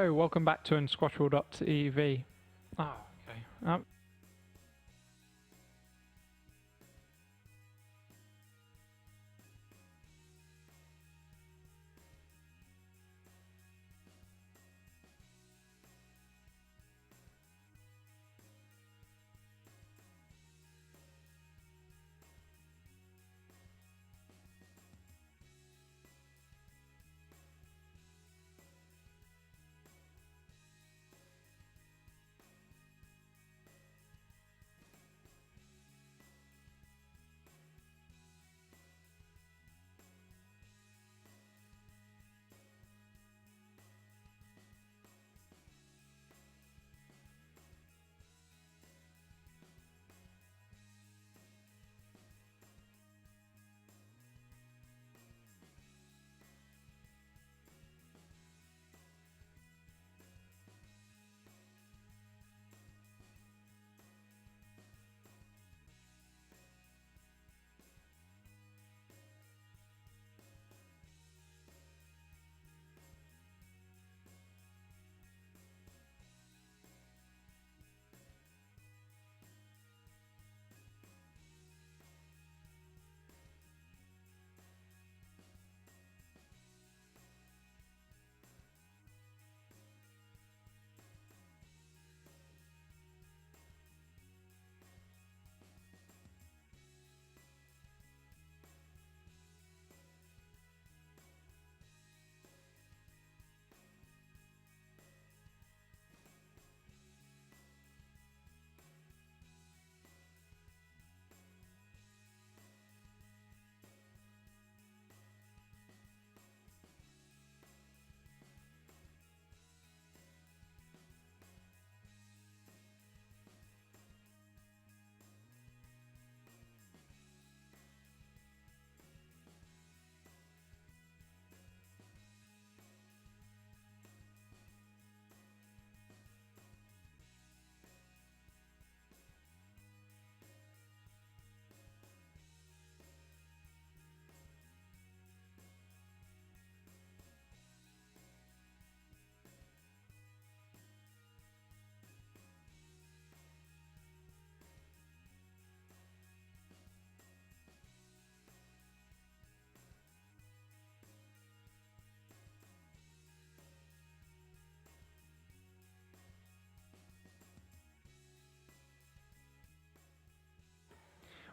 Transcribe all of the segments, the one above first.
Hello, welcome back to unsquashable.tv. Okay.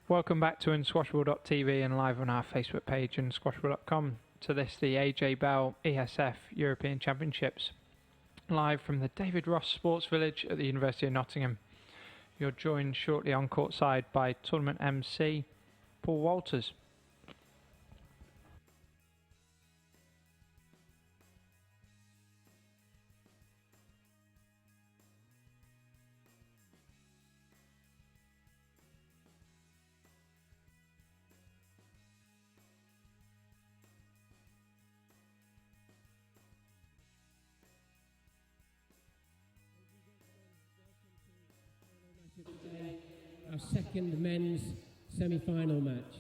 Welcome back to unsquashable.tv and live on our Facebook page unsquashable.com to this, the AJ Bell ESF European Championships, live from the David Ross Sports Village at the University of Nottingham. You're joined shortly on courtside by tournament MC Paul Walters. Our second men's semi-final match.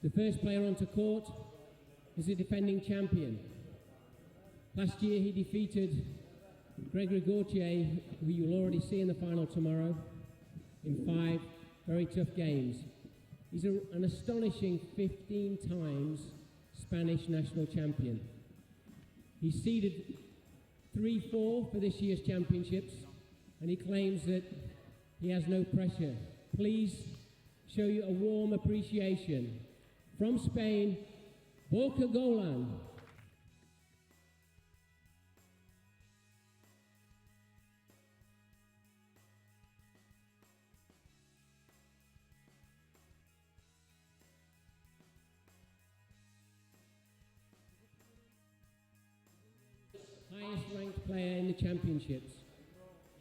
The first player onto court is the defending champion. Last year he defeated Gregory Gauthier, who you'll already see in the final tomorrow, in 5 very tough games. He's an astonishing 15 times Spanish national champion. He's seeded 3-4 for this year's championships, and he claims that he has no pressure. Please show you a warm appreciation. From Spain, Borja Golan. Highest ranked player in the championships.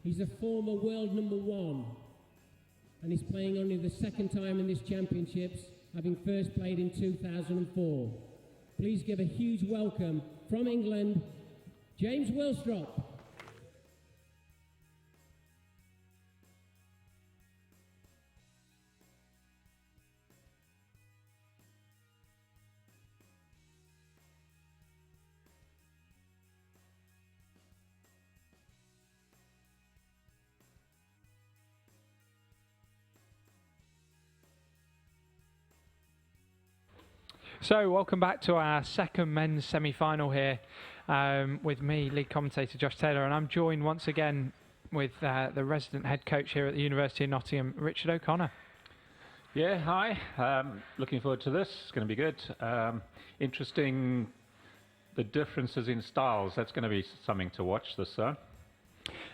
He's a former world #1, and he's playing only the second time in this championships, having first played in 2004. Please give a huge welcome from England, James Willstrop. So, welcome back to our second men's semi-final here with me, lead commentator Josh Taylor, and I'm joined once again with the resident head coach here at the University of Nottingham, Richard O'Connor. Yeah, hi. Looking forward to this. It's going to be good. Interesting, the differences in styles. That's going to be something to watch this zone.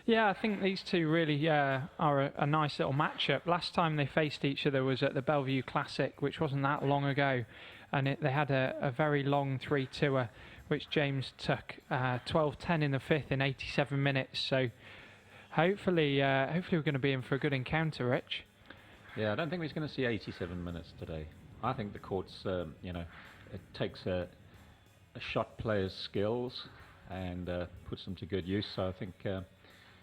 Yeah, I think these two really are a nice little matchup. Last time they faced each other was at the Bellevue Classic, which wasn't that long ago, and they had a very long 3-2er, which James took 12-10 in the fifth in 87 minutes. So hopefully we're going to be in for a good encounter, Rich. Yeah, I don't think we're going to see 87 minutes today. I think the court's, it takes a shot player's skills and puts them to good use. So I think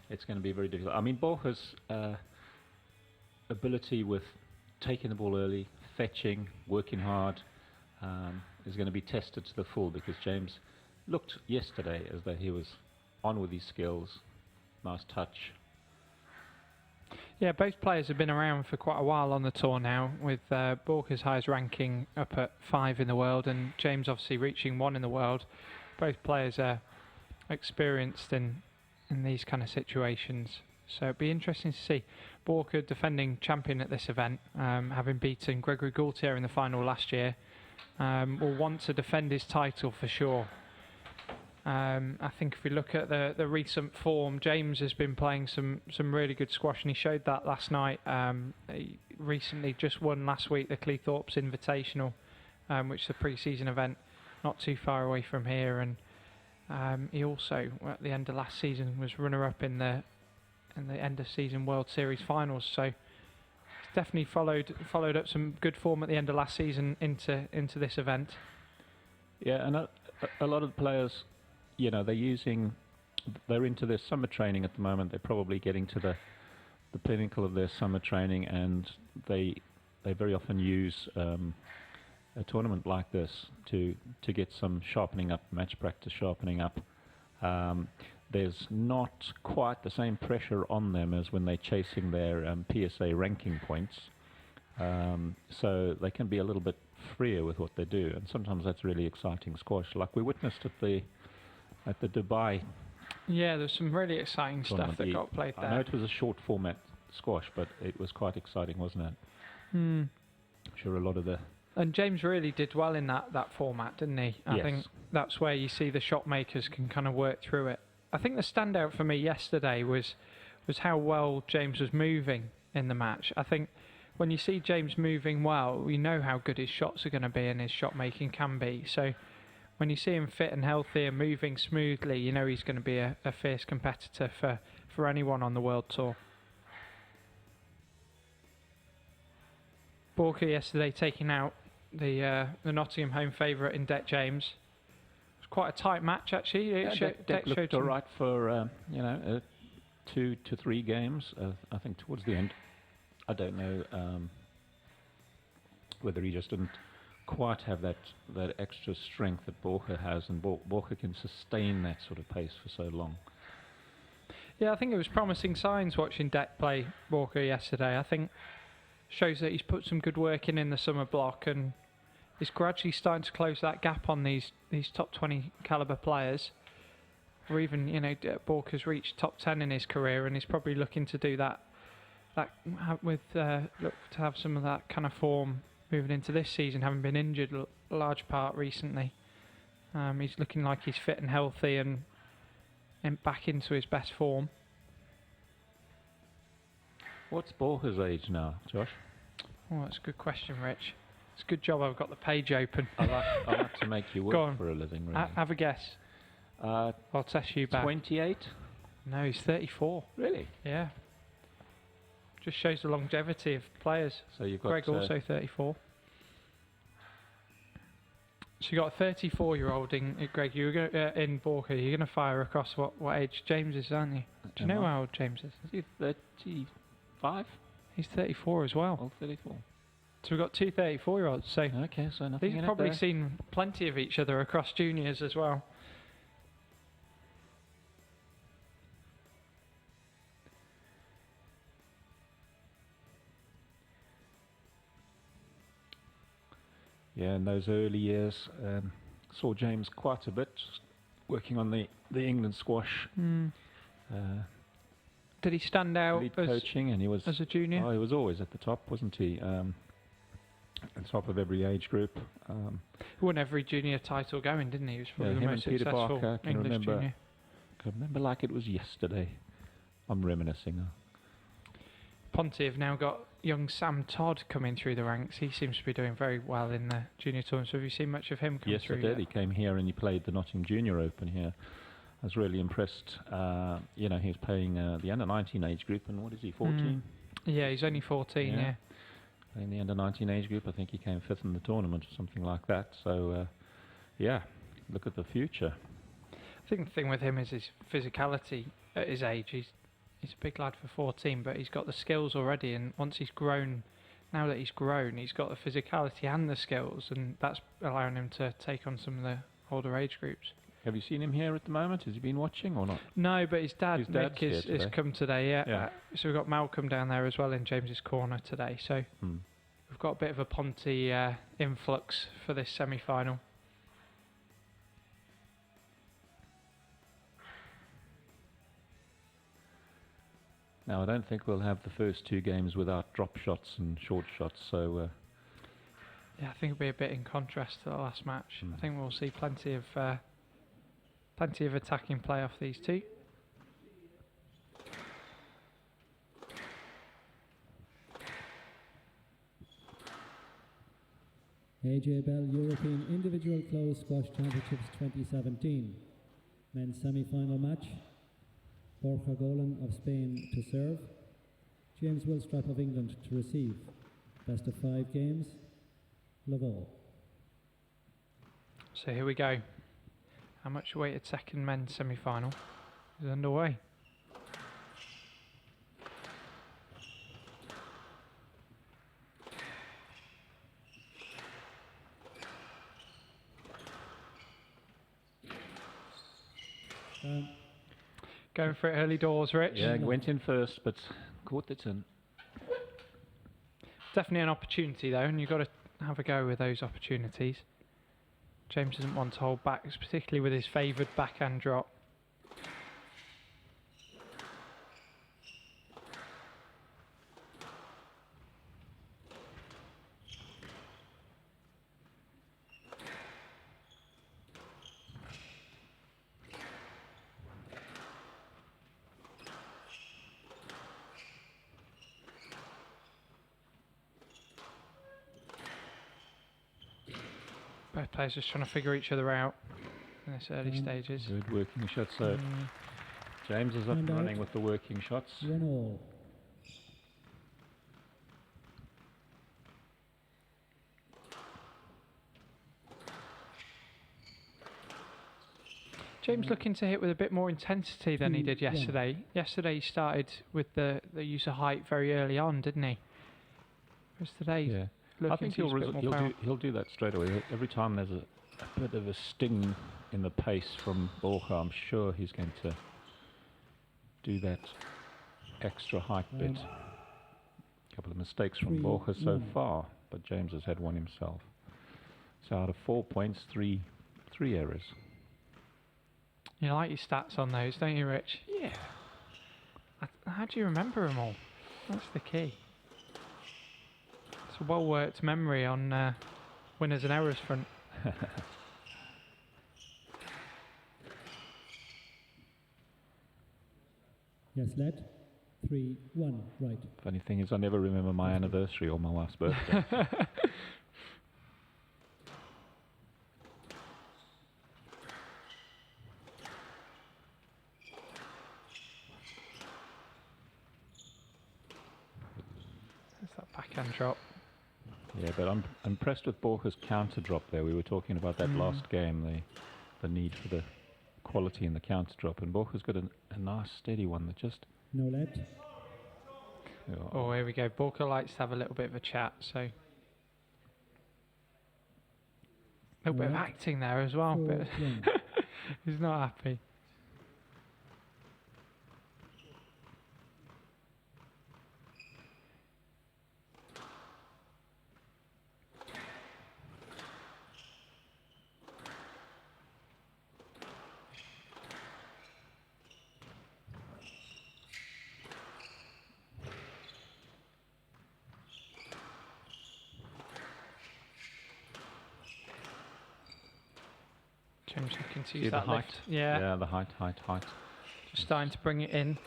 it's going to be very difficult. I mean, Borja's ability with taking the ball early, fetching, working hard, is going to be tested to the full, because James looked yesterday as though he was on with his skills. Nice touch. Yeah, both players have been around for quite a while on the tour now, with Borja's highest ranking up at 5 in the world and James obviously reaching 1 in the world. Both players are experienced in these kind of situations. So it'd be interesting to see. Borja, defending champion at this event, having beaten Gregory Gaultier in the final last year, will want to defend his title for sure. I think if we look at the recent form, James has been playing some really good squash, and he showed that last night. He recently just won last week the Cleethorpes Invitational, which is a pre-season event not too far away from here, and he also at the end of last season was runner-up in the end of season World Series finals. So he's definitely followed up some good form at the end of last season into this event. Yeah, and a lot of the players, they're into their summer training at the moment. They're probably getting to the pinnacle of their summer training, and they very often use a tournament like this to get some sharpening up, match practice sharpening up. There's not quite the same pressure on them as when they're chasing their PSA ranking points, so they can be a little bit freer with what they do, and sometimes that's really exciting squash, like we witnessed at the Dubai. Yeah, there's some really exciting stuff that got played there. I know it was a short format squash, but it was quite exciting, wasn't it? I'm sure a lot of the... And James really did well in that format, didn't he? I think that's where you see the shot makers can kind of work through it. I think the standout for me yesterday was how well James was moving in the match. I think when you see James moving well, you know how good his shots are going to be and his shot making can be. So when you see him fit and healthy and moving smoothly, you know he's going to be a fierce competitor for anyone on the World Tour. Borja yesterday taking out the Nottingham home favourite in Det James. It was quite a tight match actually. Det looked all right for 2 to 3 games. I think towards the end, I don't know whether he just didn't quite have that extra strength that Borja has, and Borja can sustain that sort of pace for so long. Yeah, I think it was promising signs watching Det play Borja yesterday. I think shows that he's put some good work in the summer block, and is gradually starting to close that gap on these top 20 caliber players. Or even, Borja's reached top 10 in his career, and he's probably looking to do that with look to have some of that kind of form moving into this season, having been injured a large part recently. He's looking like he's fit and healthy and back into his best form. What's Borja's age now, Josh? Oh, that's a good question, Rich. It's a good job I've got the page open. I like to make you work for a living, really. Have a guess. I'll test you back. 28? No, he's 34. Really? Yeah. Just shows the longevity of players. So you've got Greg also 34. So you got a 34-year-old in Greg. In Borja. You're going to fire across what age James is, aren't you? Do you know how old James is? Is he 35? He's 34 as well. Oh, 34. So we've got 2 34-year-olds. So okay, so nothing. They've probably seen plenty of each other across juniors as well. Yeah, in those early years, saw James quite a bit, working on the England squash. Did he stand out Lead coaching, and he was as a junior? Oh, he was always at the top, wasn't he? At the top of every age group. He won every junior title going, didn't he? He was probably the him most and Peter successful Barker, I English can junior. remember like it was yesterday. I'm reminiscing now. Ponte have now got young Sam Todd coming through the ranks. He seems to be doing very well in the junior tournaments. Have you seen much of him come through? Yes, I did. He came here and he played the Nottingham Junior Open here. I was really impressed. You know, he's playing the under-19 age group, and what is he, 14? Yeah, he's only 14, yeah. In the under-19 age group, I think he came 5th in the tournament or something like that. So, yeah, look at the future. I think the thing with him is his physicality at his age. He's a big lad for 14, but he's got the skills already, and once he's grown, now that he's grown, he's got the physicality and the skills, and that's allowing him to take on some of the older age groups. Have you seen him here at the moment? Has he been watching or not? No, but his dad, Mick, is come today, yeah. So we've got Malcolm down there as well in James's corner today, so we've got a bit of a Ponte influx for this semi-final. Now, I don't think we'll have the first two games without drop shots and short shots, so... yeah, I think it'll be a bit in contrast to the last match. I think we'll see plenty of attacking play off these two. AJ Bell European Individual Closed Squash Championships 2017. Men's semi-final match. Borja Golan of Spain to serve. James Willstrop of England to receive. Best of 5 games. Love all. So here we go. How much awaited second men's semi-final is underway. Going for it early doors, Rich. Yeah, went in first, but caught the tin. Definitely an opportunity though, and you've got to have a go with those opportunities. James doesn't want to hold back, particularly with his favoured backhand drop. Both players just trying to figure each other out in this early stages. Good working shot. So James is up and running with the working shots. 1-all. James looking to hit with a bit more intensity than he did yesterday. Yesterday he started with the use of height very early on, didn't he? Whereas today, I think he'll do that straight away. Every time there's a bit of a sting in the pace from Borja, I'm sure he's going to do that extra height bit. A couple of mistakes from Borja so far, but James has had one himself. So out of 4 points, three errors. You like your stats on those, don't you, Rich? Yeah. How do you remember them all? That's the key. It's a well-worked memory on winners and errors front. Yes, led. 3-1, right. Funny thing is, I never remember my anniversary or my wife's birthday. There's that backhand drop. Yeah, but I'm impressed with Borja's counter drop there. We were talking about that last game, the need for the quality in the counter drop, and Borja's got a nice steady one that just... No lead. Oh, here we go. Borja likes to have a little bit of a chat, so... A little bit of acting there as well, but he's not happy. James looking to See use the that height? lift. Yeah. Yeah, the height. Just starting to bring it in.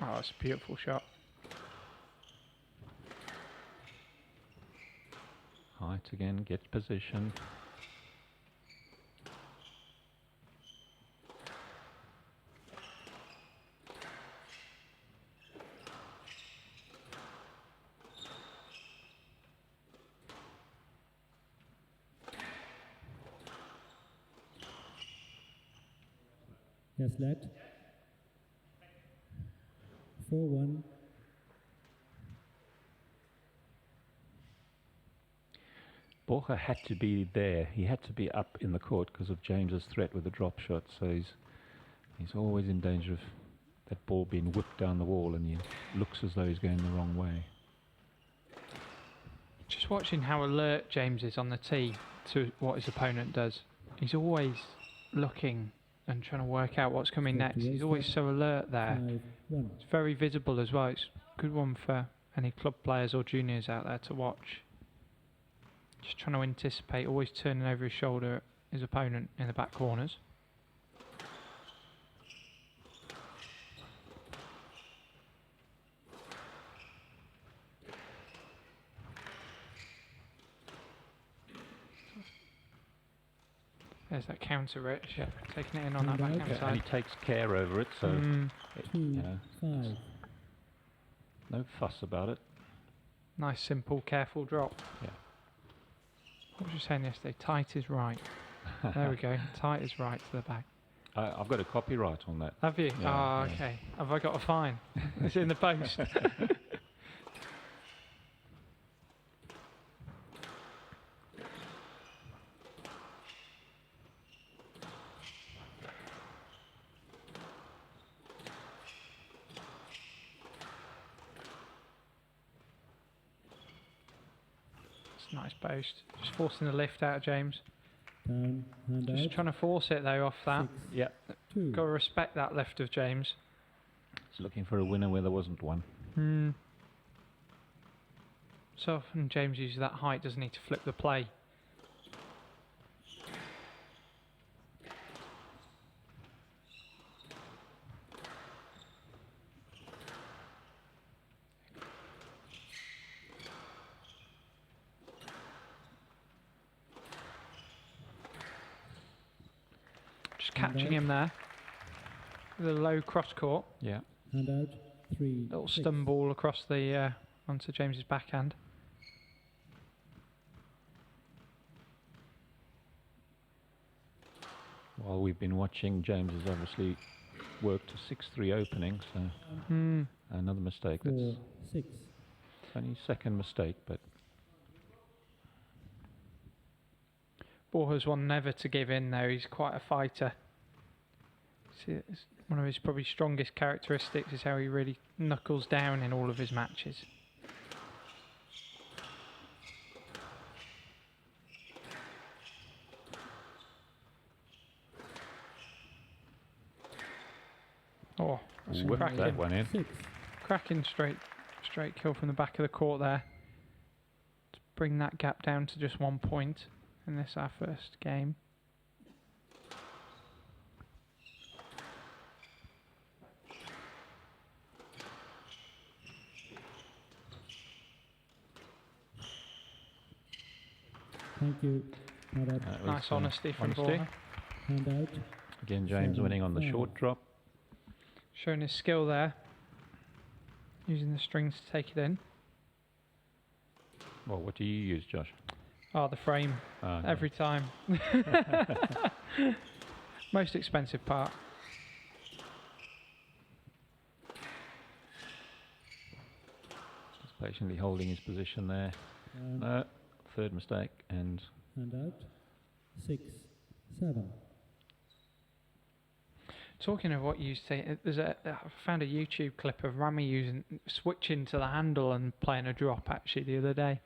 Oh, it's a beautiful shot. Height again, get position. Yes, led. 4-1. Borja had to be there. He had to be up in the court because of James's threat with the drop shot. So he's always in danger of that ball being whipped down the wall, and he looks as though he's going the wrong way. Just watching how alert James is on the tee to what his opponent does. He's always looking and trying to work out what's coming next. He's always so alert there. 5-1. It's very visible as well. It's a good one for any club players or juniors out there to watch. Just trying to anticipate, always turning over his shoulder at his opponent in the back corners. There's that counter, Rich. Yeah. Taking it in on that backhand And side. he takes care over it, so you know, 2-5. no fuss about it. Nice, simple, careful drop. Yeah. What was you saying yesterday? Tight is right. There we go. Tight is right to the back. I've got a copyright on that. Have you? Yeah, Oh, yeah. okay. Have I got a fine? It's in the post. It's a nice post. Just forcing the lift out of James. Down, hand Just out. trying to force it though off that. 6-2. Yeah, Got to respect that lift of James. he's looking for a winner where there wasn't one. So often James uses that height, doesn't he, to flip the play. Just catching him there. With a low cross court. Yeah. Hand out. 3. Little stun ball across the onto James's backhand. While we've been watching, James has obviously worked a 6-3 opening, so another mistake. 4, That's 6. only his second mistake, but Borja's one never to give in though. He's quite a fighter. See, it's one of his probably strongest characteristics is how he really knuckles down in all of his matches. Oh, that's a whipped cracking, that one in. 6. cracking straight kill from the back of the court there. To bring that gap down to just 1 point in this our first game. Thank you. Hand out. That was, Nice honesty from honesty. Borja. Hand out. Again, James winning on the 7-5. short drop. Showing his skill there. Using the strings to take it in. Well, what do you use, Josh? Oh, the frame. Ah, okay. Every time. Most expensive part. Just patiently holding his position there. Down. No, third mistake, and Hand out. 6, 7. Talking of what you say, I found a YouTube clip of Rami switching to the handle and playing a drop actually the other day.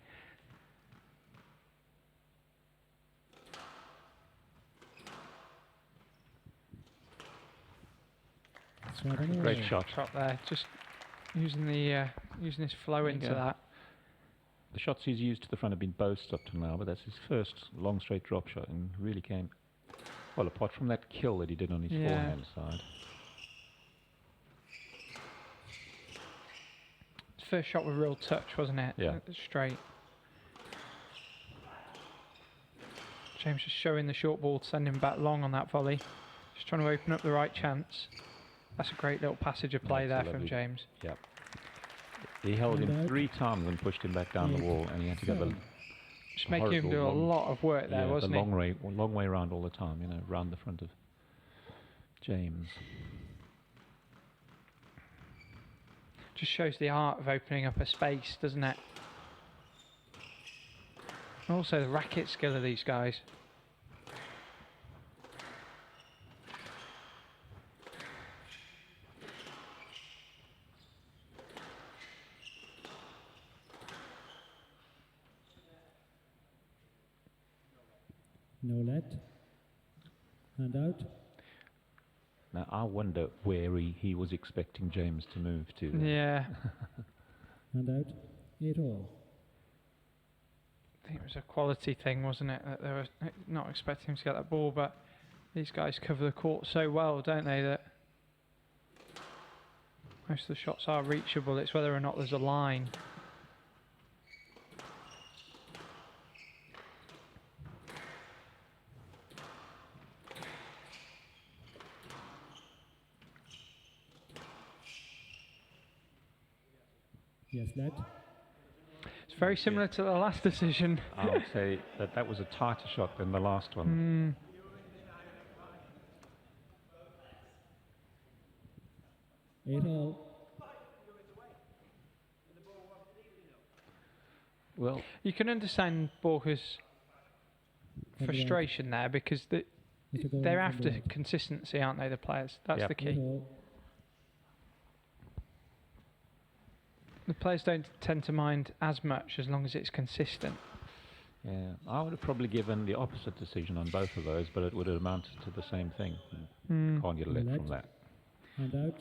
great shot. Shot there, just using the using his flow There you into go. that. the shots he's used to the front have been boasts up to now, but that's his first long straight drop shot, and really came well. Apart from that kill that he did on his forehand side. His first shot with real touch, wasn't it? Yeah. Straight. James just showing the short ball to send him back long on that volley. Just trying to open up the right chance. That's a great little passage of play there from James. Yep. He held him 3 times and pushed him back down the wall, and he had to go the just making him do a lot of work there, wasn't he? Long way around all the time, you know, round the front of James. Just shows the art of opening up a space, doesn't it? And also the racket skill of these guys. No let. Hand out. Now I wonder where he was expecting James to move to. Yeah. Hand out. 8 all. I think it was a quality thing, wasn't it? That they were not expecting him to get that ball, but these guys cover the court so well, don't they, that most of the shots are reachable. It's whether or not there's a line. Yes, net. It's very similar to the last decision. I would say that was a tighter shot than the last one. 8 all. Well, You can understand Borja's frustration there, because they're after consistency, aren't they, the players? That's the 8 key. all. The players don't tend to mind as much as long as it's consistent. yeah, I would have probably given the opposite decision on both of those, but it would have amounted to the same thing. Can't get a let from that. Hand out.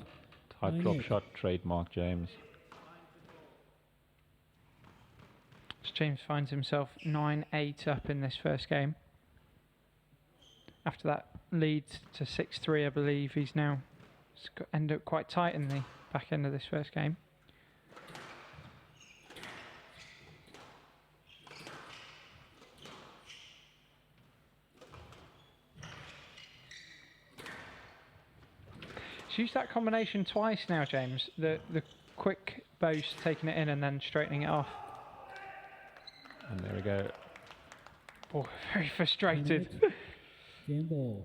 Tight 9-8. drop shot, trademark James. So James finds himself 9-8 up in this first game. After that lead to 6-3, I believe, he's now end up quite tight in the back end of this first game. He's used that combination twice now, James. The quick boast, taking it in and then straightening it off. And there we go. Oh, very frustrated. Game ball.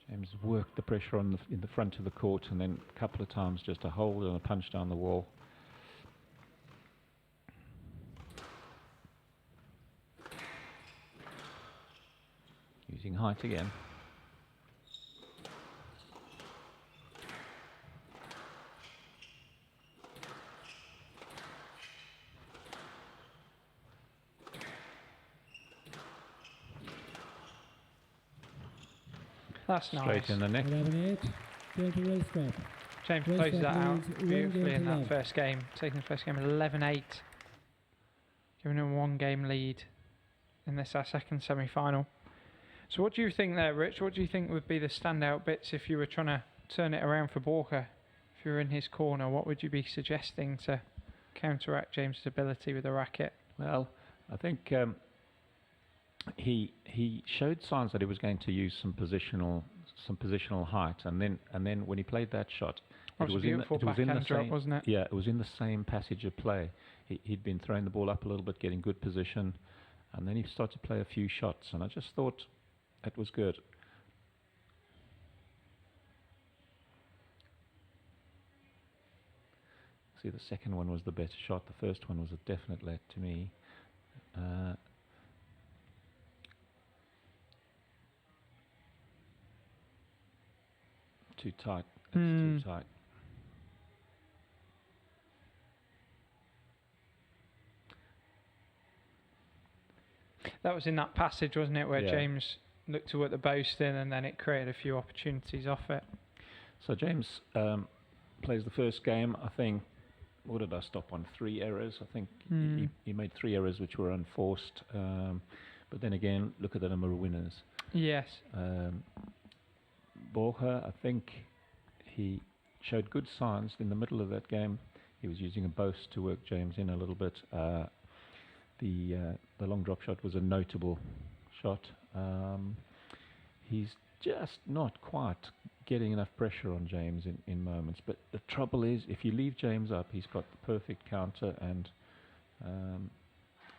James worked the pressure on in the front of the court, and then a couple of times just a hold and a punch down the wall. Using height again. That's nice. Straight in the neck. 11-8. Going to Willstrop. James Willstrop closes that out leads one beautifully game in to that love. first game, taking the first game 11-8, giving him a 1-game lead in this our second semi-final. So what do you think there, Rich? What do you think would be the standout bits if you were trying to turn it around for Borja? If you were in his corner, what would you be suggesting to counteract James's ability with the racket? Well, I think he showed signs that he was going to use some positional height, and then when he played that shot, That was a beautiful backhand drop, wasn't it? Yeah, it was in the same passage of play. He'd been throwing the ball up a little bit, getting good position, and then he started to play a few shots, and I just thought it was good. See, the second one was the better shot. The first one was a definite let to me. Too tight. It's too tight. That was in that passage, wasn't it, where Yeah. James looked to work the boast in, and then it created a few opportunities off it. So James plays the first game. I think what did I stop on? 3 errors, I think. He made 3 errors which were unforced. But then again, look at the number of winners. Yes. Borja, I think he showed good signs in the middle of that game. He was using a boast to work James in a little bit. The long drop shot was a notable shot. He's just not quite getting enough pressure on James in moments. But the trouble is, if you leave James up, he's got the perfect counter, and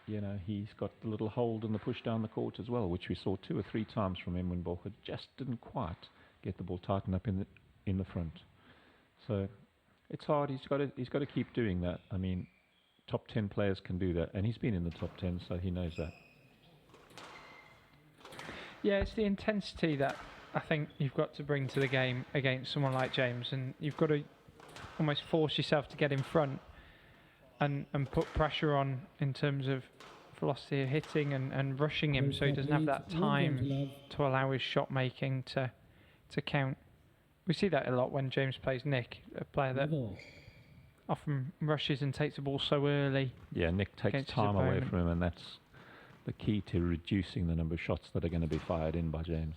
you know, he's got the little hold and the push down the court as well, which we saw 2 or 3 times from him when Borja just didn't quite get the ball tightened up in the front. So it's hard. He's got to keep doing that. I mean, top 10 players can do that, and he's been in the top 10, so he knows that. Yeah, it's the intensity that I think you've got to bring to the game against someone like James, and you've got to almost force yourself to get in front and put pressure on in terms of velocity of hitting and rushing him, so he doesn't have that time to allow his shot making to count. We see that a lot when James plays Nick, a player that often rushes and takes the ball so early. Yeah, Nick takes time away from him, and that's the key to reducing the number of shots that are going to be fired in by James.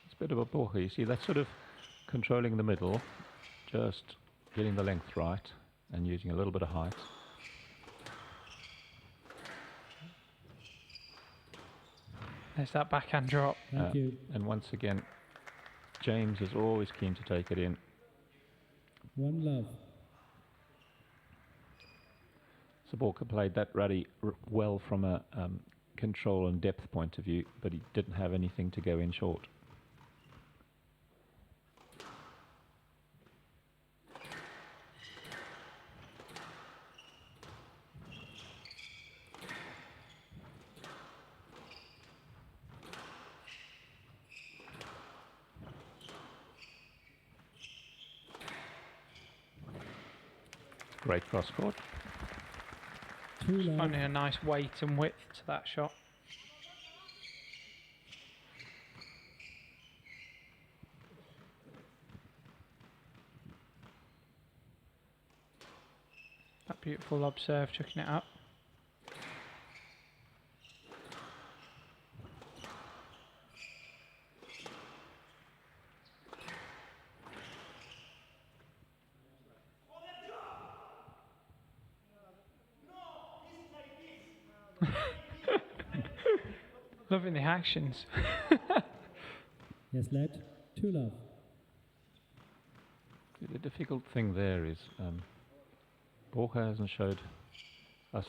It's a bit of a Borja. You see, that's sort of controlling the middle, just getting the length right and using a little bit of height. There's that backhand drop. Thank you. And once again, James is always keen to take it in. One love. So Borja played that rally well from a control and depth point of view, but he didn't have anything to go in short. Great cross court. Finding a nice weight and width to that shot. That beautiful lob serve, chucking it up. Loving the actions. Yes, led. 2 love. The difficult thing there is Borja hasn't showed us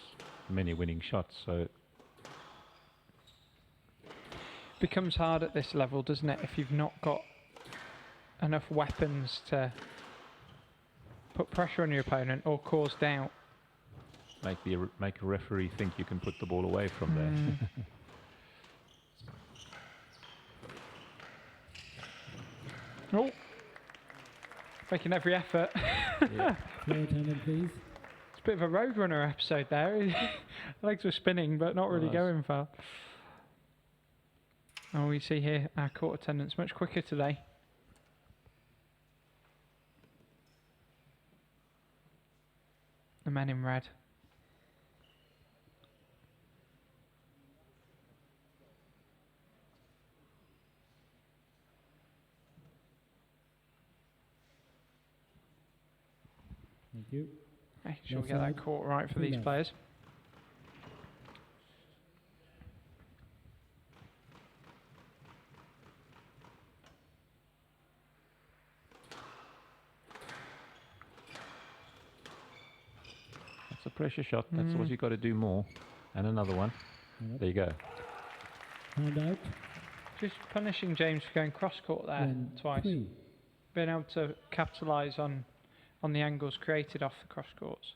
many winning shots, so Becomes hard at this level, doesn't it, if you've not got enough weapons to put pressure on your opponent or cause doubt. make a referee think you can put the ball away from there. Oh, making every effort. Yeah. Player attendant, please. It's a bit of a Roadrunner episode there. Legs were spinning, but not really going far. Oh, we see here our court attendance much quicker today. The men in red. Thank you. Making sure we get that court right for these players. That's a pressure shot. That's what you've got to do more. And another one. There you go. Hand out. Just punishing James for going cross court there twice. 3. Being able to capitalise on the angles created off the cross courts.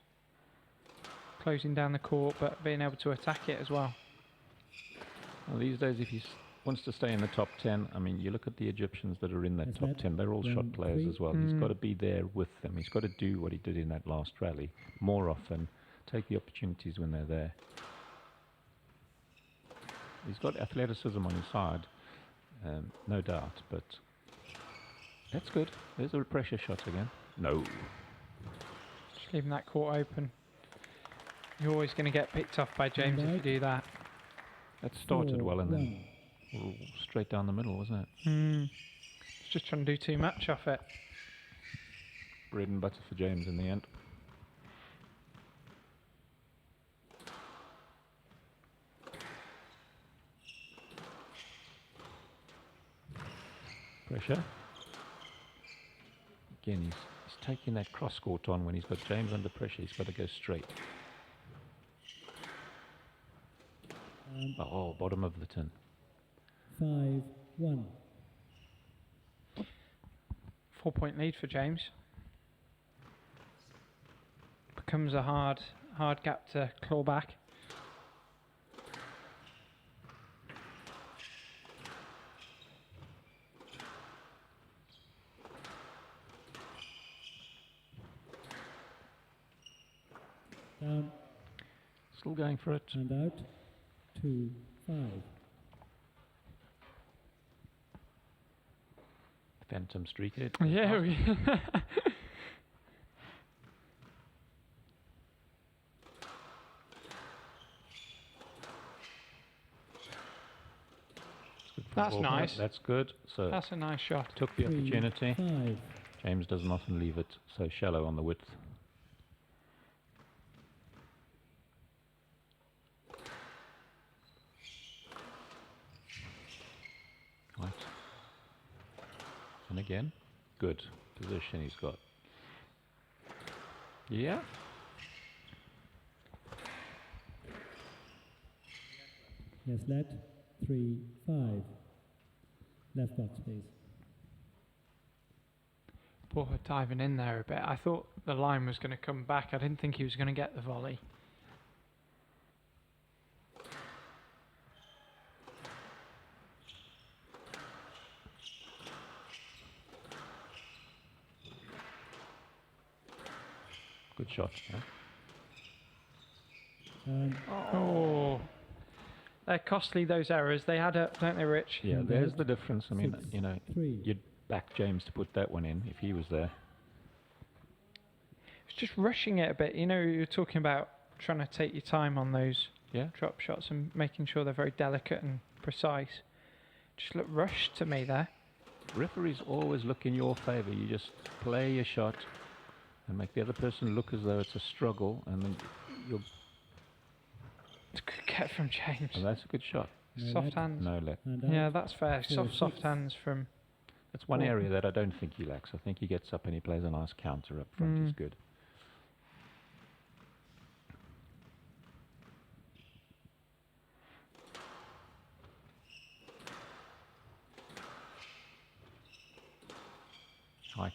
Closing down the court, but being able to attack it as well. Well, these days, if he wants to stay in the top 10, I mean, you look at the Egyptians that are in that top 10, they're all shot players as well. He's got to be there with them. He's got to do what he did in that last rally more often take the opportunities when they're there. He's got athleticism on his side, no doubt, but that's good. There's a pressure shot again. No. Just leaving that court open. You're always going to get picked off by James if you do that. That started well and then straight down the middle, wasn't it? He's just trying to do too much off it. Bread and butter for James in the end. Pressure. Again, he's taking that cross court on when he's got James under pressure. He's got to go straight. Oh, bottom of the tin. 5-1. 4-point lead for James. Becomes a hard gap to claw back. Down Still going for it. and out. 2-5. Phantom streak it. Yeah. That's nice. That's good. So That's a nice shot. took the opportunity. 3-5. James doesn't often leave it so shallow on the width. Right. And again, good position he's got. Yeah. Yes, let. 3-5. Left box, please. Borja diving in there a bit. I thought the line was going to come back. I didn't think he was going to get the volley. Good shot. Yeah. Oh. They're costly, those errors. They add up, don't they, Rich? Yeah, there's the difference. I mean, 6, you know, 3. you'd back James to put that one in if he was there. It's just rushing it a bit. You know, you're talking about trying to take your time on those Yeah. drop shots and making sure they're very delicate and precise. Just look rushed to me there. Referees always look in your favour. You just play your shot and make the other person look as though it's a struggle, and then you'll. It's a good get from James. And that's a good shot. No Soft let. hands. No let. And Yeah, out. that's fair. 4-6. Soft hands from. That's one Borja. area that I don't think he lacks. I think he gets up and he plays a nice counter up front. He's good. Right.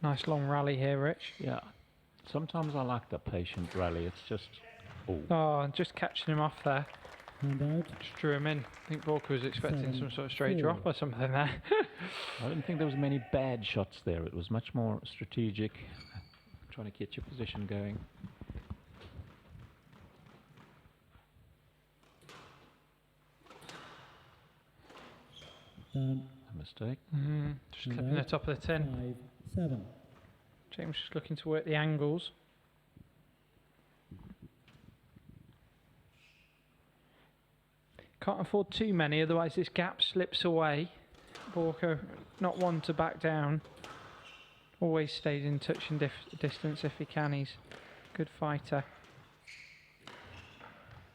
Nice long rally here, Rich. Yeah. Sometimes I like the patient rally. It's just. Oh. Oh, and just catching him off there. And out. Just drew him in. I think Borja was expecting 7-4. some sort of straight drop or something there. I didn't think there was many bad shots there. It was much more strategic, trying to get your position going. Down. A mistake. Just And clipping the out. top of the tin. 5-7. James just looking to work the angles. Can't afford too many, otherwise this gap slips away. Borja, not one to back down. Always stays in touching distance if he can. He's a good fighter.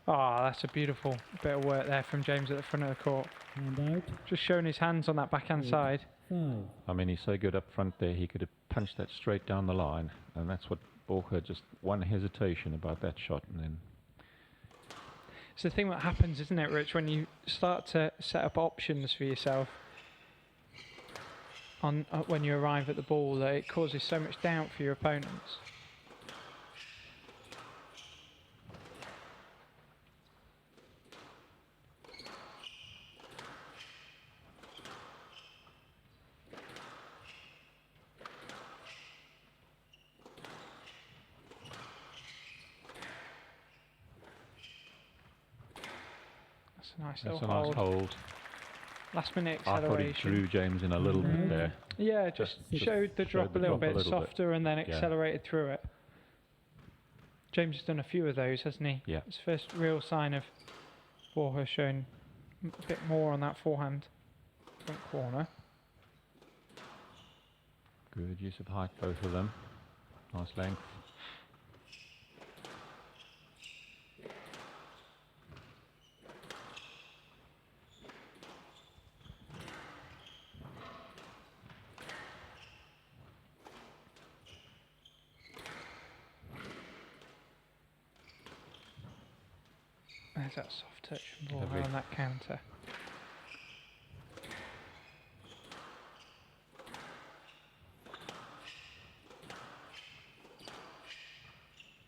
Oh, that's a beautiful bit of work there from James at the front of the court. And out. Just showing his hands on that backhand 8, side. 5. I mean, he's so good up front there, he could have punched that straight down the line, and that's what Borja, just one hesitation about that shot, and then It's the thing that happens, isn't it, Rich, when you start to set up options for yourself on when you arrive at the ball, that it causes so much doubt for your opponents. That's a nice that's little a nice hold. hold. Last minute I thought he acceleration. drew James in a little bit there. Yeah, just showed the drop a little bit softer and then accelerated through it. James has done a few of those, hasn't he? Yeah. It's the first real sign of Borja showing a bit more on that forehand front corner. Good use of height, both of them. Nice length. There's that soft touch from Borja Lovely. on that counter.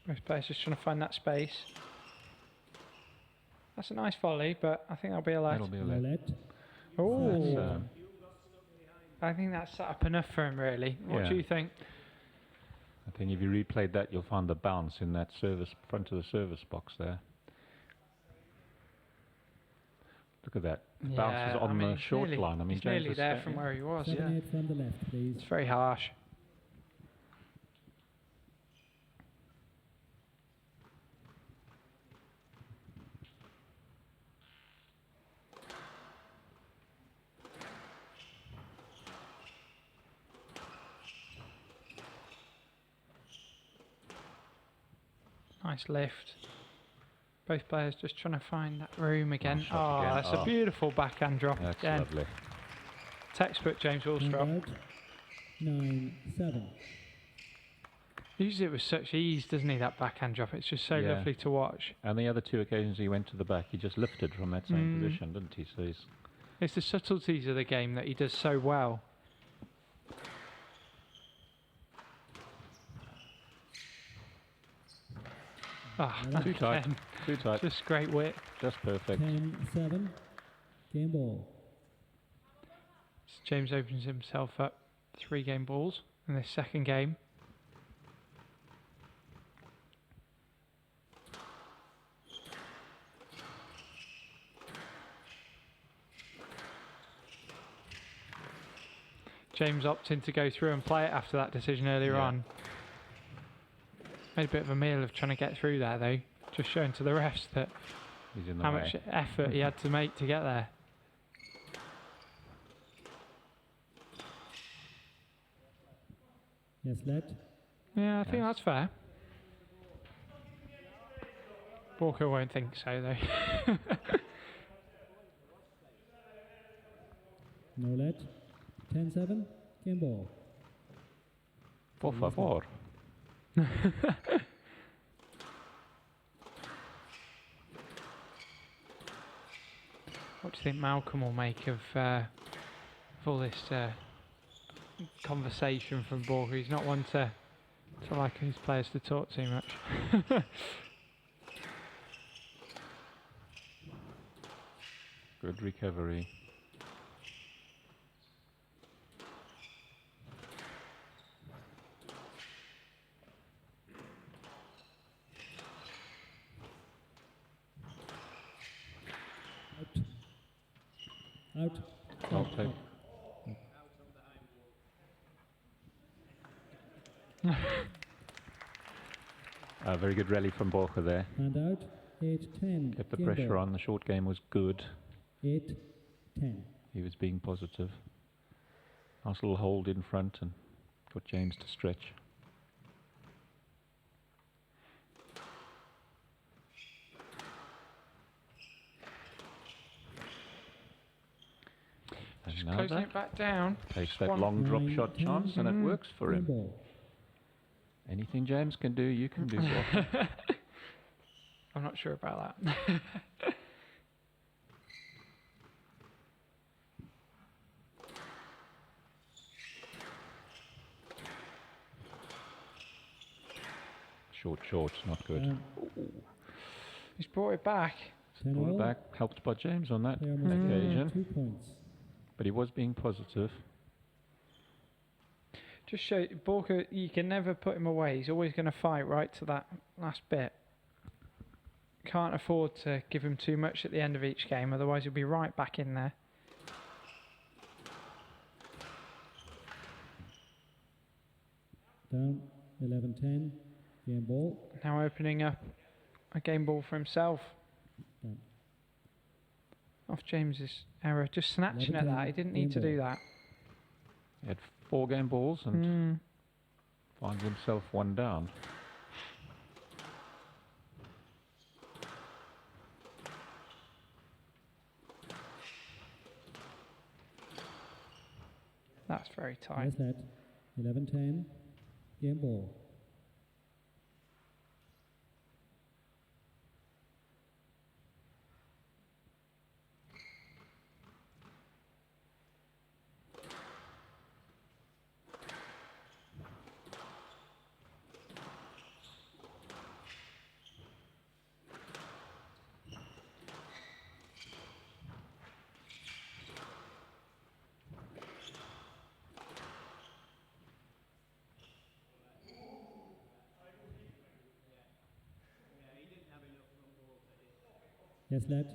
Both players just trying to find that space. That's a nice volley, but I think that'll be a let. That'll be a let. Let. Oh, That's, I think that's set up enough for him, really. What Yeah. do you think? I think if you replayed that, you'll find the bounce in that service front of the service box there. Look at that. The bounce is on the short line. I mean, he's James nearly is there from where he was. 7, 8 from the left, please. It's very harsh. Nice lift. Both players just trying to find that room again. Nice shot again. That's Oh. a beautiful backhand drop That's again. lovely. Textbook James And Willstrop. out. 9, 7. He uses it with such ease, doesn't he, that backhand drop? It's just so Yeah. lovely to watch. And the other two occasions he went to the back, he just lifted from that same position, didn't he? So he's It's the subtleties of the game that he does so well. Ah, too tight. again, Too tight. just great wit. Just perfect. 10, 7. Game ball. So James opens himself up 3 game balls in this second game. James opting to go through and play it after that decision earlier Yeah. on. Made a bit of a meal of trying to get through there though, just showing to the refs that He's in the how way. much effort he had to make to get there. Yes, let. Yeah, I think Yes. that's fair. Borja won't think so though. No let. 10, 7. Game ball. Por favor. What do you think Malcolm will make of all this conversation from Borja? He's not one to like his players to talk too much. Good recovery. Out. Well played. Very good rally from Borja there. And out. 8, 10. Kept the game pressure ball. on. The short game was good. 8, 10. He was being positive. Nice little hold in front and got James to stretch. Just Now closing that it back down. takes that One. long drop 9, shot 10, chance, and it works for game him. ball. Anything James can do, you can do, Borja. I'm not sure about that. Short, not good. He's brought it back. 10 Brought it all. back, helped by James on that Player must occasion, score 2 points. but he was being positive. Just show Borja, you can never put him away. He's always going to fight right to that last bit. Can't afford to give him too much at the end of each game, otherwise he'll be right back in there. Down 11-10. Game ball. Now opening up a game ball for himself. Done. Off James's error. Just snatching at that. He didn't need to do that. He had 4 game balls and finds himself 1 down. That's very tight. Yes, lad. 11-10. Game ball. Yes, lad.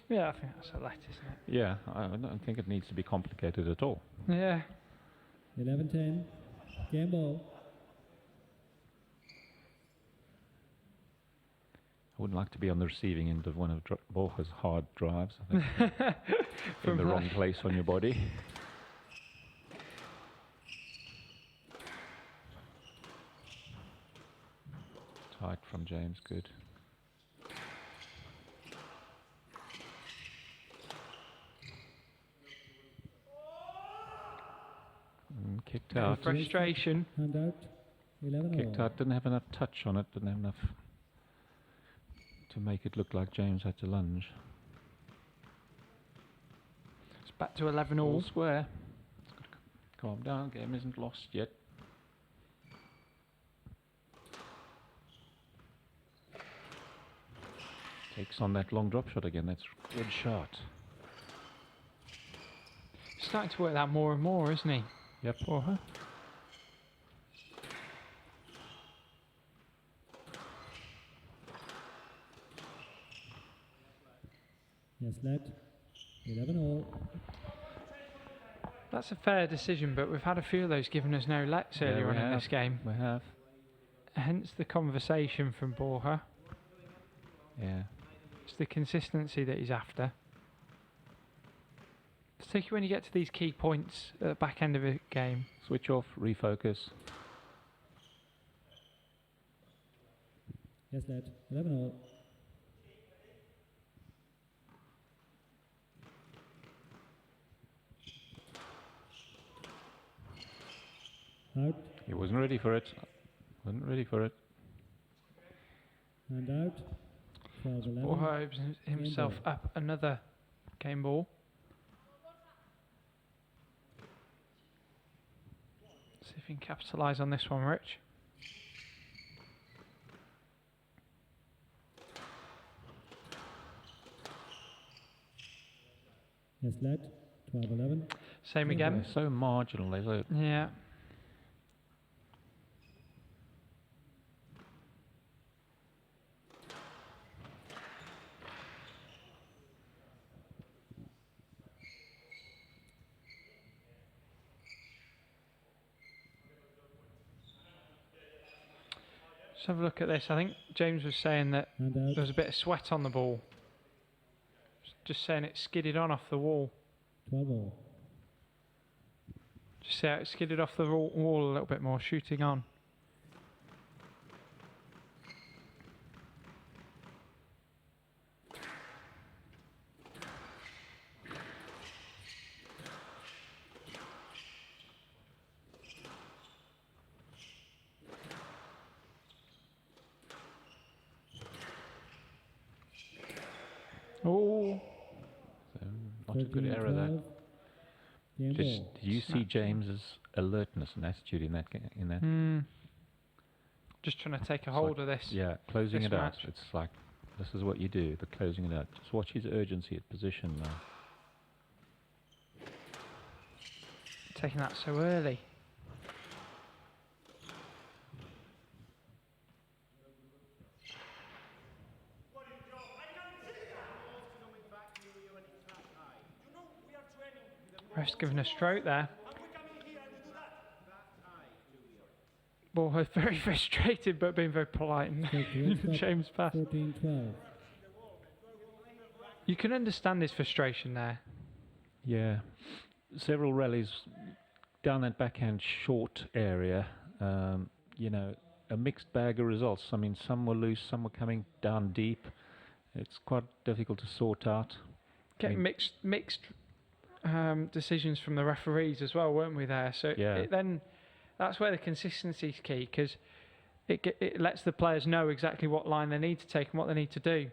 Yeah, I think that's a let, isn't it? Yeah, I don't think it needs to be complicated at all. Yeah. 11-10. Game ball. I wouldn't like to be on the receiving end of one of Borja's hard drives. I think in the wrong place on your body. Tight from James, good. Kicked out. Frustration. Hand out. 11 Kicked all. out. Didn't have enough touch on it. Didn't have enough to make it look like James had to lunge. It's back to 11 All all. square. It's got to calm down. Game isn't lost yet. Takes on that long drop shot again. That's a good shot. He's starting to work that more and more, isn't he? Yep. Borja? Yes, lad. 11 all. That's a fair decision, but we've had a few of those giving us no lets Yeah, earlier we on in have. this game. We have. Hence the conversation from Borja. Yeah. It's the consistency that he's after. Particularly when you get to these key points at the back end of a game. Switch off. Refocus. Yes, lad. 11 all. Out. He wasn't ready for it. Wasn't ready for it. And out. 12-11. Borja opens himself ball. up another game ball. See if he can capitalise on this one, Rich. Yes, lad. 12-11. Same Yeah, again. They're so marginal. They're so Yeah. Let's have a look at this. I think James was saying that And out. there was a bit of sweat on the ball. Just saying it skidded on off the wall. 12 all. Just see how it skidded off the wall a little bit more, shooting on. Oh, So not a good error that. 13-12. Game Just ball. do you see Snatch. James's alertness and attitude in that in that? just trying to take a It's hold like- of this. Yeah, closing this it out. match. It's like this is what you do. The closing it out. Just watch his urgency at position now. Taking that so early. Ref's giving a stroke there. Borja very frustrated but being very polite and Take the Willstrop, James pass. 14-12. You can understand his frustration there. Yeah, several rallies down that backhand short area. You know, a mixed bag of results. I mean, some were loose, some were coming down deep. It's quite difficult to sort out. Getting mixed decisions from the referees as well, weren't we there? So Yeah. then that's where the consistency is key, because it lets the players know exactly what line they need to take and what they need to do.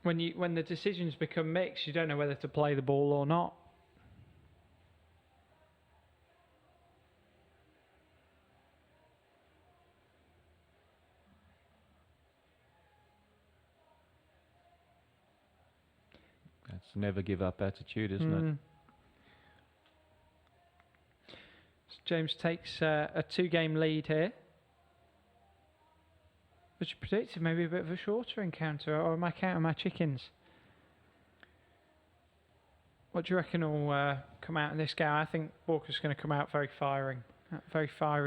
When the decisions become mixed, you don't know whether to play the ball or not. That's never give up attitude, isn't it? So James takes a 2-game lead here. Which you predicted maybe a bit of a shorter encounter, or am I counting my chickens? What do you reckon will come out in this game? I think Borja's going to come out very fiery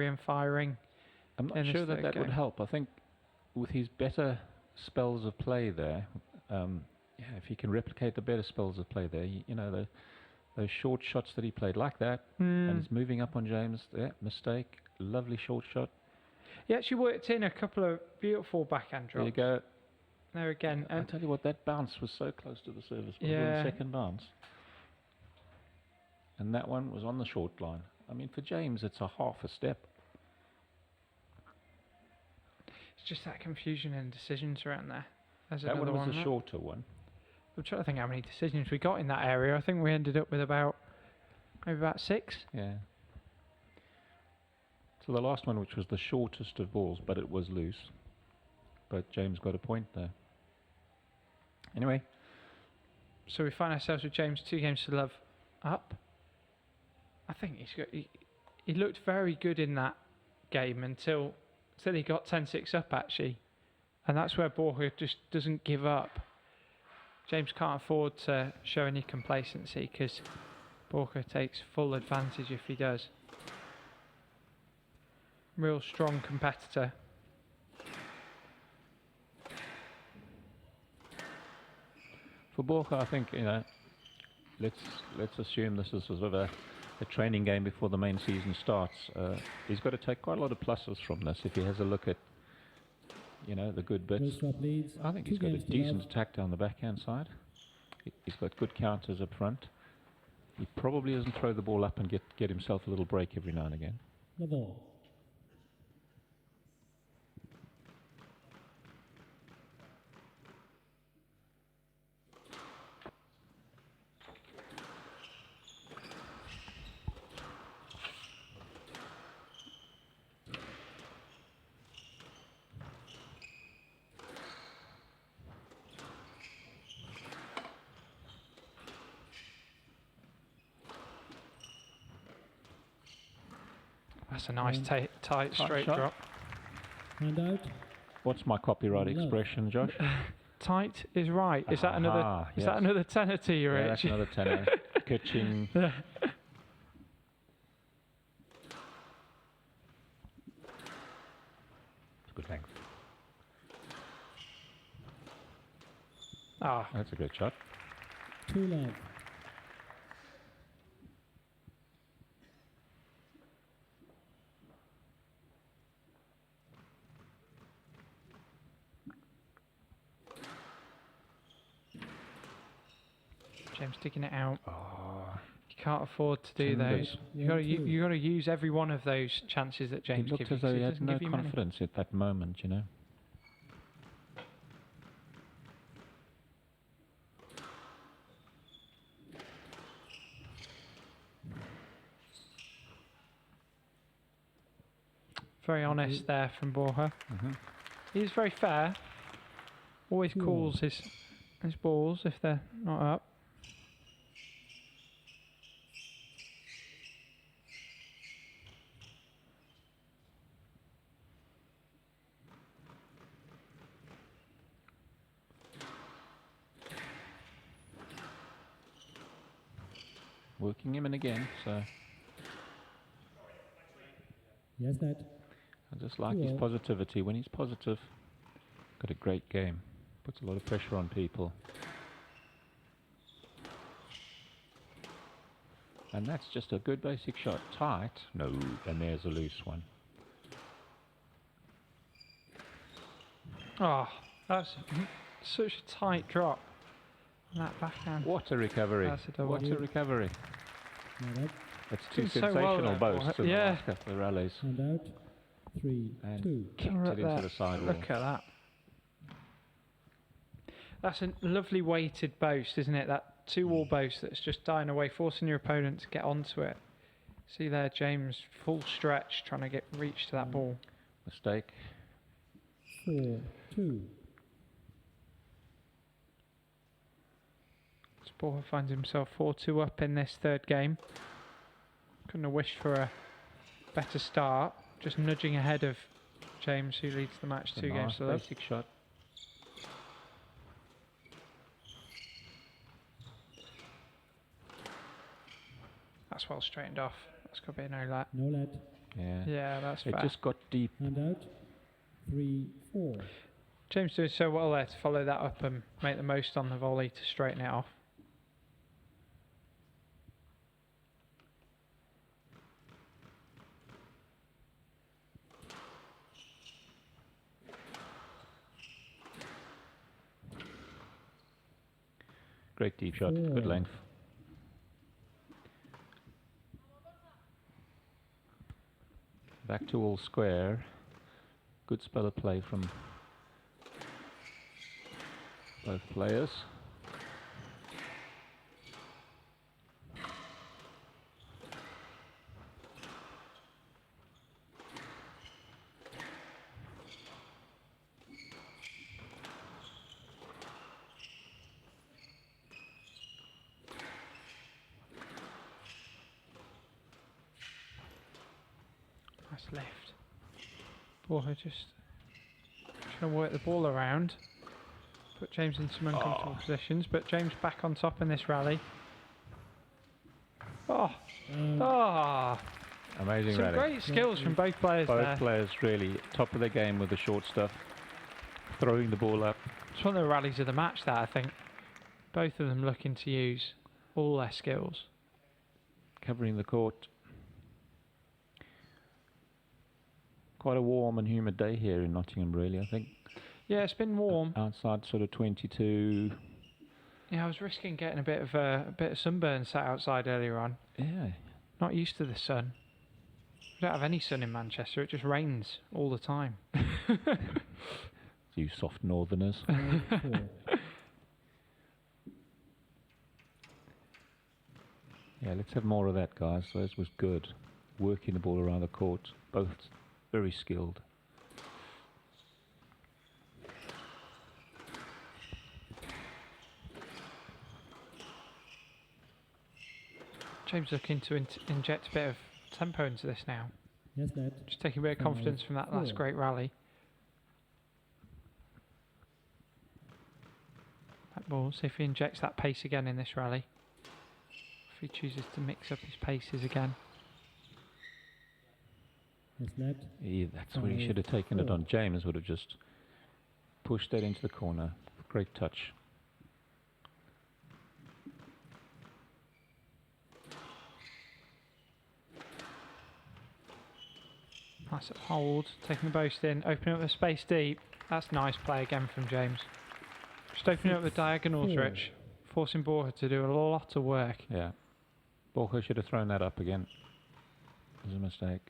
and firing. I'm not in this sure that third that would game. help. I think with his better spells of play there, if he can replicate the better spells of play there, you know, those short shots that he played like that, and he's moving up on James. There, mistake, lovely short shot. He actually worked in a couple of beautiful backhand There drops. you go. There again. I tell you what, that bounce was so close to the service ball, Yeah. the second bounce. And that one was on the short line. I mean, for James, it's a half a step. It's just that confusion and decisions around there. There's That another one was one. a shorter one. I'm trying to think how many decisions we got in that area. I think we ended up with maybe about 6. Yeah. So the last one, which was the shortest of balls, but it was loose. But James got a point there. Anyway, So we find ourselves with James 2 games to love up. I think he looked very good in that game until he got 10-6 up actually. And that's where Borja just doesn't give up. James can't afford to show any complacency because Borja takes full advantage if he does. Real strong competitor. for Borja, I think, you know, let's assume this is sort of a training game before the main season starts. He's got to take quite a lot of pluses from this if he has a look at, you know, the good bits. Willstrop leads. I think 2 he's got a games to decent love. attack down the backhand side. He's got good counters up front. He probably doesn't throw the ball up and get himself a little break every now and again. The ball. That's a nice tight straight shot. drop. Hand out. What's my copyright No. expression, Josh? Tight is right. Is that another? Aha, Is that yes. another tenner to you, Yeah, Rich? that's another tenner. Kitching. Good length. Ah, That's a good shot. 2 love. James digging it out. Oh, You can't afford to do Chambers. those. You got to use every one of those chances that he James looked gives you. as though 'cause he he had doesn't no give you many. confidence at that moment, you know. Very honest there from Borja. He's very fair. Always calls his balls if they're not up. Working him in again, so Yes, that. I just like his positivity. When he's positive, got a great game. Puts a lot of pressure on people. And that's just a good basic shot. Tight. No, and there's a loose one. Oh, that's such a tight drop. On that backhand. What a recovery. That's a double. What a recovery. Not out. That's two Did so sensational well there, boasts in the last couple of rallies. And out. 3, And 2. kicked Right it into there. the sidewall. Look at that. That's a lovely weighted boast, isn't it? That two-wall boast that's just dying away, forcing your opponent to get onto it. See there, James, full stretch, trying to reach to that ball. Mistake. 4, 2. Borja finds himself 4-2 up in this third game. Couldn't have wished for a better start. Just nudging ahead of James, who leads the match 2 games to love. Basic shot. That's well straightened off. That's got to be a no let. No let. Yeah. Yeah, that's It fair. just got deep. And out. 3, 4. James doing so well there to follow that up and make the most on the volley to straighten it off. Great deep shot. Yeah. Good length. Back to all square. Good spell of play from both players. Nice lift. Borja just trying to work the ball around. Put James in some uncomfortable positions, but James back on top in this rally. Oh, Amazing some rally. great skills from both players there. Both players really top of their game with the short stuff. Throwing the ball up. It's one of the rallies of the match that I think both of them looking to use all their skills. Covering the court. Quite a warm and humid day here in Nottingham, really, I think. Yeah, it's been warm. Outside sort of 22. Yeah, I was risking getting a bit of sunburn sat outside earlier on. Yeah. Not used to the sun. We don't have any sun in Manchester. It just rains all the time. You soft northerners. 5, 4. Yeah, let's have more of that, guys. Those was good. Working the ball around the court. Both very skilled. James looking to inject a bit of tempo into this now. Yes, that. Just taking a bit of confidence from that last great rally. That ball, see if he injects that pace again in this rally. If he chooses to mix up his paces again. Yes, net. Yeah, that's where he should have taken it on. James would have just pushed that into the corner. Great touch. Nice hold, taking the boast in, opening up the space deep. That's nice play again from James. Just opening up the diagonals, Rich. Forcing Borja to do a lot of work. Yeah. Borja should have thrown that up again. It was a mistake.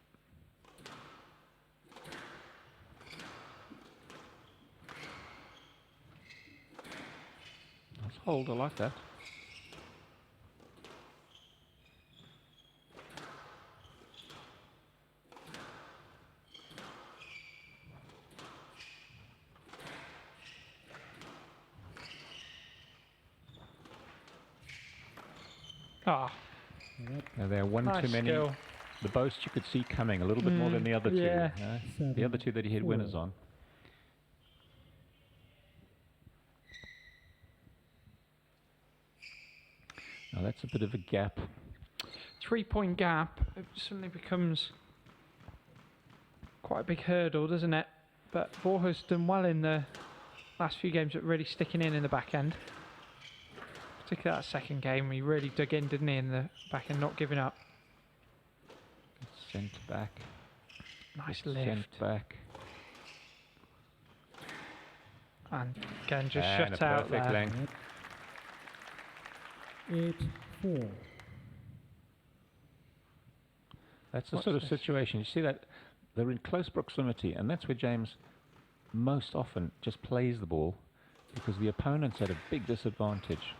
Nice hold, I like that. Ah, Now there are one nice too many. skill. The boast you could see coming a little bit more than the other yeah. two. The other two that he hit winners on. Now that's a bit of a gap. 3-point gap. It suddenly becomes quite a big hurdle, doesn't it? But Borja's done well in the last few games at really sticking in the back end. Particularly that second game, he really dug in, didn't he, in the back end, not giving up. Sent back. Nice lift. Sent back. And again, just And shut a out perfect there. length. 8-4. That's the What's sort of this? situation. You see that they're in close proximity, and that's where James most often just plays the ball because the opponent's at a big disadvantage.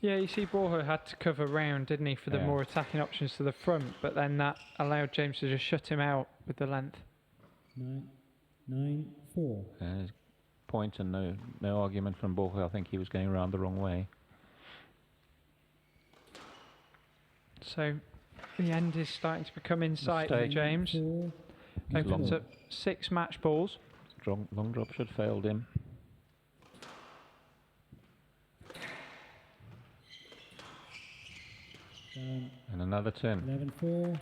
Yeah, you see Borja had to cover round, didn't he, for the more attacking options to the front, but then that allowed James to just shut him out with the length. 9-4. Point and no argument from Borja. I think he was going around the wrong way. So the end is starting to become in sight for Mistake. James. 4. Opens up 6 match balls. Long drop should have failed him. And another 10. 11-4.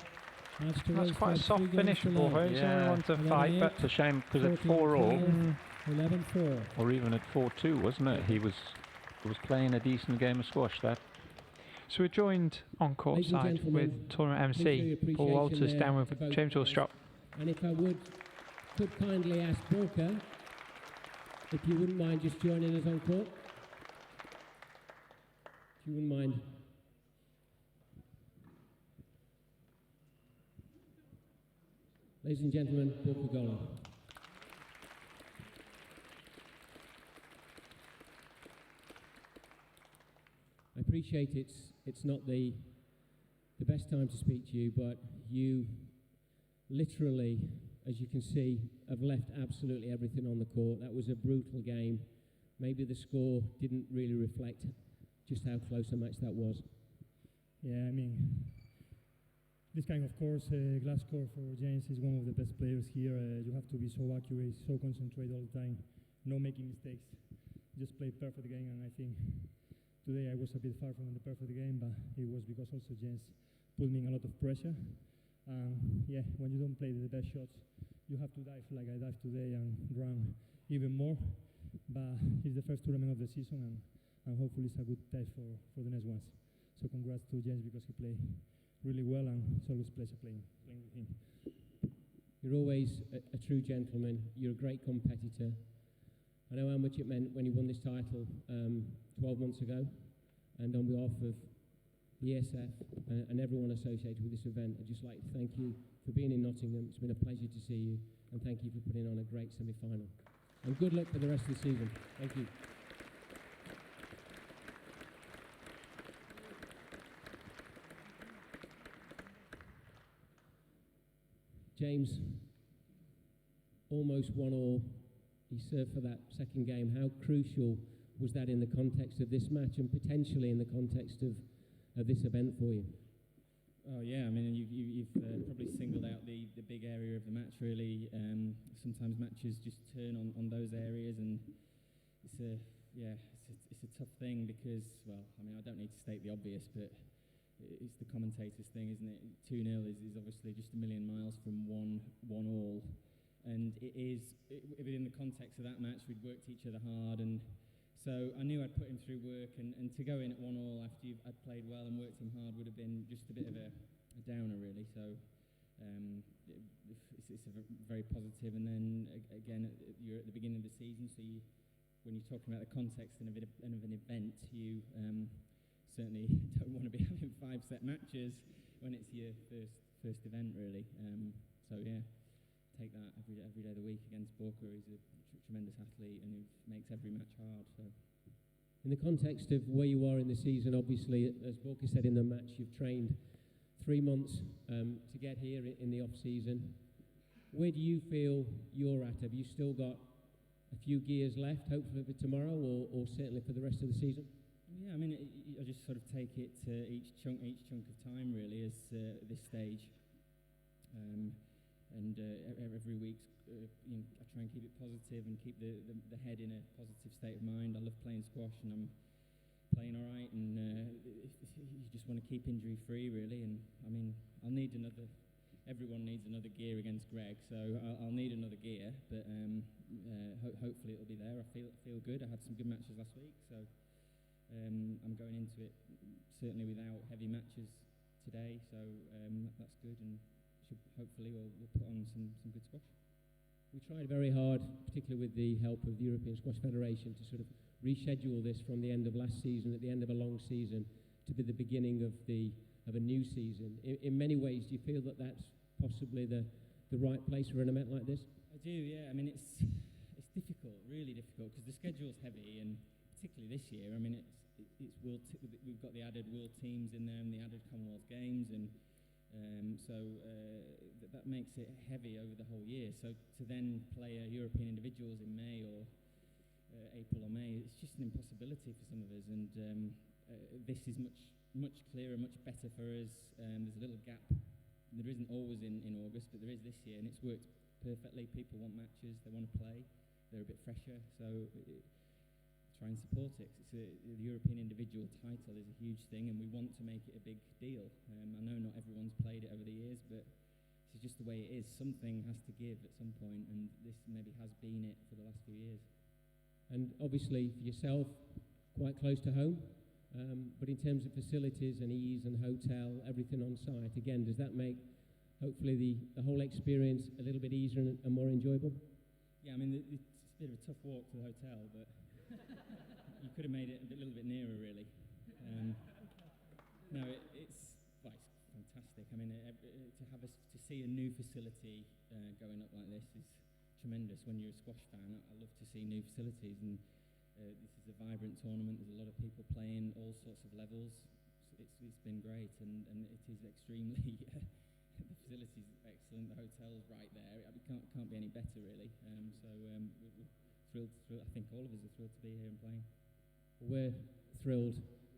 That's quite a soft finish for Borja. He's only one to fight, but It's a shame because at 4 all, 11-4. or even at 4-2, wasn't it? He was playing a decent game of squash. That. so we're joined on court Ladies and side gentlemen, with tournament please show your MC Paul appreciation Walters there down with about James Willstrop. And if I could kindly ask Borja if you wouldn't mind just joining us on court. If you wouldn't mind. Ladies and gentlemen, Borja Golan. I appreciate it's not the best time to speak to you, but you literally, as you can see, have left absolutely everything on the court. That was a brutal game. Maybe the score didn't really reflect just how close a match that was. Yeah, I mean, this kind of course, glass court for James is one of the best players here. You have to be so accurate, so concentrated all the time, no making mistakes. Just play perfect game, and I think today I was a bit far from the perfect game, but it was because also James put me in a lot of pressure. Yeah, when you don't play the best shots, you have to dive like I dived today and run even more. But it's the first tournament of the season, and hopefully it's a good test for the next ones. So congrats to James because he played really well, and it's always a pleasure playing with him. You're always a true gentleman. You're a great competitor. I know how much it meant when you won this title 12 months ago, and on behalf of the ESF and everyone associated with this event, I'd just like to thank you for being in Nottingham. It's been a pleasure to see you, and thank you for putting on a great semi-final. And good luck for the rest of the season. Thank you. James, almost 1-1. He served for that second game. How crucial was that in the context of this match and potentially in the context of this event for you? Oh yeah, I mean you've probably singled out the big area of the match really. Sometimes matches just turn on those areas, and it's a tough thing because, well, I mean I don't need to state the obvious, but it's the commentator's thing, isn't it? 2-0 is obviously just a million miles from 1-1 and it is within the context of that match we'd worked each other hard, and so I knew I'd put him through work, and to go in at 1-1 after I'd played well and worked him hard would have been just a bit of a downer really. So it's a very positive, and then again you're at the beginning of the season, so when you're talking about the context of an event, you certainly don't want to be having 5-set matches when it's your first event really. So yeah, take that every day of the week against Borja. He's a tremendous athlete and he makes every match hard. So, in the context of where you are in the season, obviously, as Borja said in the match, you've trained 3 months to get here in the off-season. Where do you feel you're at? Have you still got a few gears left, hopefully for tomorrow, or certainly for the rest of the season? Yeah, I mean, I just sort of take it each chunk of time really as this stage, and every week I try and keep it positive and keep the head in a positive state of mind. I love playing squash and I'm playing all right, and you just want to keep injury free really. And I mean, everyone needs another gear against Greg, so I'll need another gear, but hopefully it'll be there. I feel good. I had some good matches last week, so I'm going into it certainly without heavy matches today, so that's good, and hopefully we'll put on some good squash. We tried very hard, particularly with the help of the European Squash Federation, to sort of reschedule this from the end of last season, at the end of a long season, to be the beginning of a new season. In many ways, do you feel that that's possibly the right place for an event like this? I do, yeah. I mean, it's difficult, really difficult, because the schedule's heavy, and particularly this year. I mean, we've got the added World Teams in there and the added Commonwealth Games, and so that makes it heavy over the whole year. So to then play European individuals in May or April or May, it's just an impossibility for some of us. And this is much clearer, much better for us. There's a little gap. There isn't always in August, but there is this year, and it's worked perfectly. People want matches, they want to play, they're a bit fresher, so try and support it. The European individual title is a huge thing, and we want to make it a big deal. I know not everyone's played it over the years, but this is just the way it is. Something has to give at some point, and this maybe has been it for the last few years. And obviously for yourself, quite close to home, but in terms of facilities and ease and hotel, everything on site, again, does that make hopefully the whole experience a little bit easier and more enjoyable? Yeah, I mean, it's a bit of a tough walk to the hotel, but you could have made it a little bit nearer, really. No, it's fantastic. I mean, to see a new facility going up like this is tremendous. When you're a squash fan, I love to see new facilities, and this is a vibrant tournament. There's a lot of people playing all sorts of levels. It's been great, and it is extremely. The facility's excellent. The hotel's right there. It can't be any better, really. So we're thrilled. I think all of us are thrilled to be here and playing. We're thrilled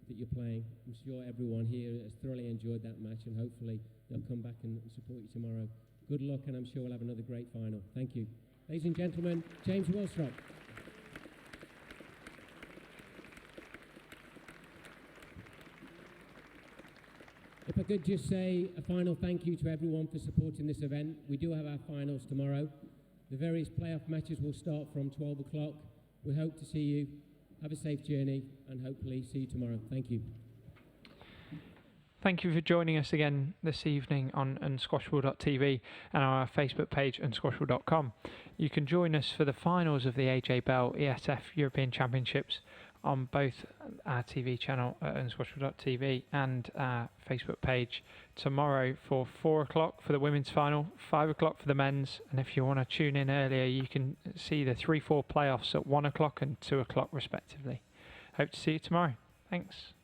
that you're playing. I'm sure everyone here has thoroughly enjoyed that match, and hopefully they'll come back and support you tomorrow. Good luck, and I'm sure we'll have another great final. Thank you. Ladies and gentlemen, James Willstrop. If I could just say a final thank you to everyone for supporting this event. We do have our finals tomorrow. The various playoff matches will start from 12 o'clock. We hope to see you. Have a safe journey, and hopefully see you tomorrow. Thank you. Thank you for joining us again this evening on unsquashable.tv and our Facebook page unsquashable.com. You can join us for the finals of the AJ Bell ESF European Championships on both our TV channel at unsquashable.tv and our Facebook page tomorrow for 4 o'clock for the women's final, 5 o'clock for the men's, and if you want to tune in earlier you can see the 3-4 playoffs at 1 o'clock and 2 o'clock respectively. Hope to see you tomorrow. Thanks.